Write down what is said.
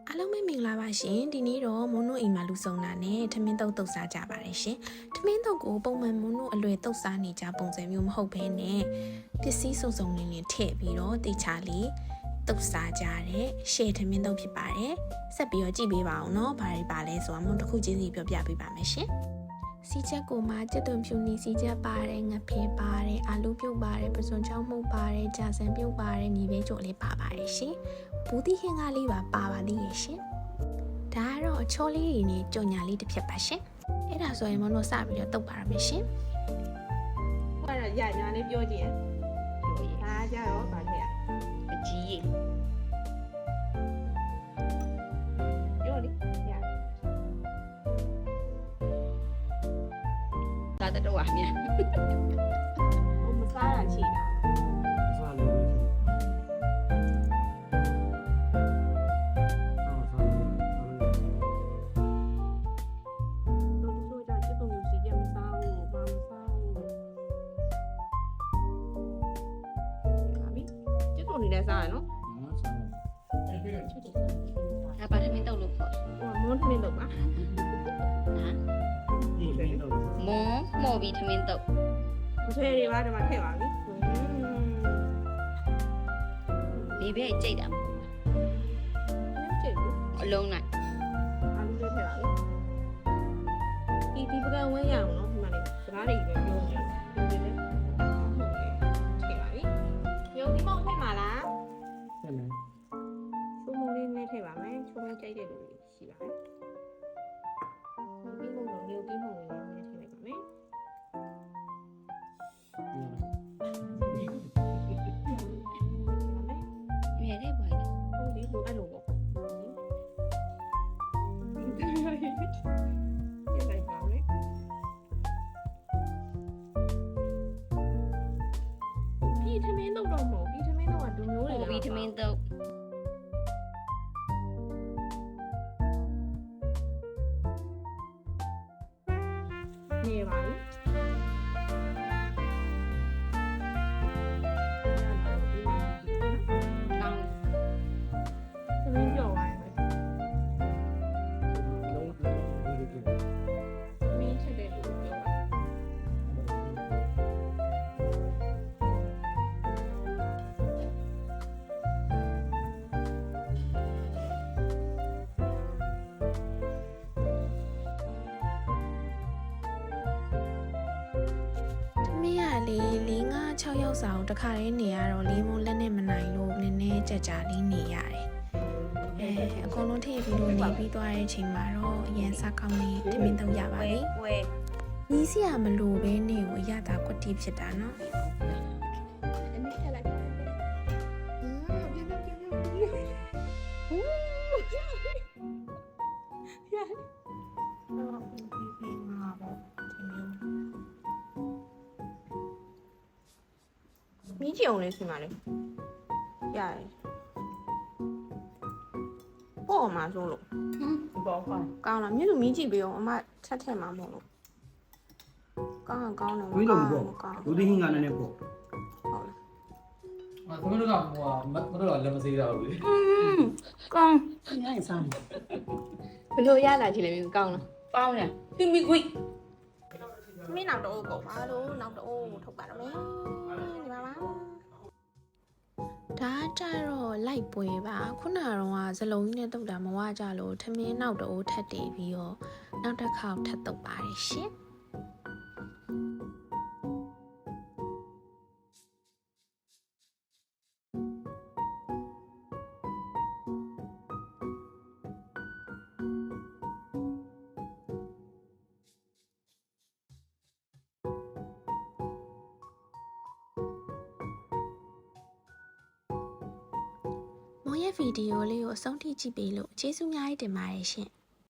အားလုံးပဲမင်္ဂလာပါရှင်ဒီနေ့တော့မွန်းတို့အိမ်မှာလူဆောင်တာနဲ့ထမင်းတုပ်စားကြပါတယ်ရှင်ထမင်းတုပ်ကိုပုံမှန်မွန်းတို့အလွယ်တုပ်စားနေကြပုံစံမျိုးမဟုတ်ဘဲနဲ့ပစ္စည်းစုံစုံလေးထည့်ပြီးတော့တေချာလေးတုပ်စားကြတဲ့ရှေ့ထမင်းတုပ်ဖြစ်ပါတယ်ဆက်ပြီးတော့ကြည့်ပေးပါအောင်နော်ဘာတွေပါလဲဆိုတာမွန်းတစ်ခုချင်းစီပြောပြပေးပါမယ်ရှင်စီချက်ကိုမှကြက်သွန်ဖြူနီစီချက်ပါတယ်ငဖဲပါတယ်အာလူပြုတ်ပါတယ်ပစွန်ချောင်းမှုတ်ပါတယ်ကြာစံပြုတ်ပါတယ်မြေပဲကြိုလေးပါပါတယ်ရှင်ဘူးတိဟင်းကားလေးပါပါသေးရဲ့ရှင်ဒါကတော့အချောလေးတွေနဲ့ကြော်ညာလေးတစ်ဖြစ်ပါရှင်အဲ့ဒါဆိုရင်မတို့စပြီးတော့တုတ်ပါရမယ်ရှင်ဟုတ်တယ်ရညာလေးပြောကြည့်ရဒါကြတော့ဗာထည့်အကြီးကြီးပြောလေရဒါတော့အမြင်မစားတာချီတာစားလို့နေစားရနော်အပါထမင်းတော့လို့ပေါ့ဟိုမွန်းထမင်းတော့ပါဟမ်မွန်းမော်ဘီထမင်းတော့ဆွဲတွေပါဒီမှာထည့်ပါပြီဒီဘက်ကြိတ်တာကြိတ်ဘူးအလုံးလိုက်အာလူလေးထည့်ပါပြီဒီပကံဝဲရအောင်နော်ဒီမှာနေစကားတွေပဲပြောနေတယ်ဒီလေထည့်ပါပြီရုံဒီမောင်ထည့်မှာလားချိုးမုံလေးနဲ့ထည့်ပါမယ်ချိုးမုံကြိုက်တဲ့လူတွေရှိပါတယ်ပြီးမုံတော့ရုပ်ပြီးမုံလေးနဲ့ထည့်လိုက်ပါမယ်မြဲတဲ့ဘွားလေးဟုတ်ပြီလိုအဲ့လိုပေါ့ပြီးထမင်းတော့မဟုတ်ပြီးထမင်းတော့ကဒူမျိုးတွေပြီးထမင်းတော့နေပါပြီကောင်းသမီးပြောသွားတယ်သမီးချက်တဲ့လူပြောပါလေး5-6ရောက်စာကိုတခါလေးနေရတော့လေးမိုးလက်နဲ့မနိုင်လို့နည်းနည်းကြကြလေးနေရတယ်အကုန်လုံးထည့်ပြီးလို့နေပြီးသွားတဲ့အချိန်မှာတော့အရင်စားကောင်းလေးထမင်းတုပ်ရပါပြီညီးစရာမလိုပဲနေကိုအရသာကွက်တီဖြစ်တာနော်မီးကြည့်အောင်လေးစီမလေးရတယ်ပေါ့မှာဆိုလို့ဘောခွာကောင်းလားမြင့်လူမီးကြည့်ပေးအောင်အမချက်ထည့်မှာမဟုတ်လို့ကောင်းတယ်ဝိလုံးပေါ့လူသိဟင်းကလည်းပေါ့ဟုတ်လားသမီးတို့ကဟိုမတို့ကလည်းမစေးတာဘူးလေကောင်းညရင်စားဘယ်လိုရလာကြည့်လဲမျိုးကောင်းလားကောင်းတယ်သူမိခွိမင်းနောက်တော့ကုန်ပါလို့နောက်တော့ထုတ်ပါတော့မယ်ဒီမှာပါဒါကြတော့လိုက်ပွဲပါခုနကတော့ဇလုံးကြီးနဲ့တုတ်တာမဝကြလို့ထမင်းနောက်တော့ထက်တည်ပြီးတော့နောက်တစ်ခေါက်ထပ်တုတ်ပါတယ်ရှင်မောင်ရဲ့ဗီဒီယိုလေးကိုအဆုံးထိကြည့်ပေးလို့ကျေးဇူးများတင်ပါတယ်ရှင်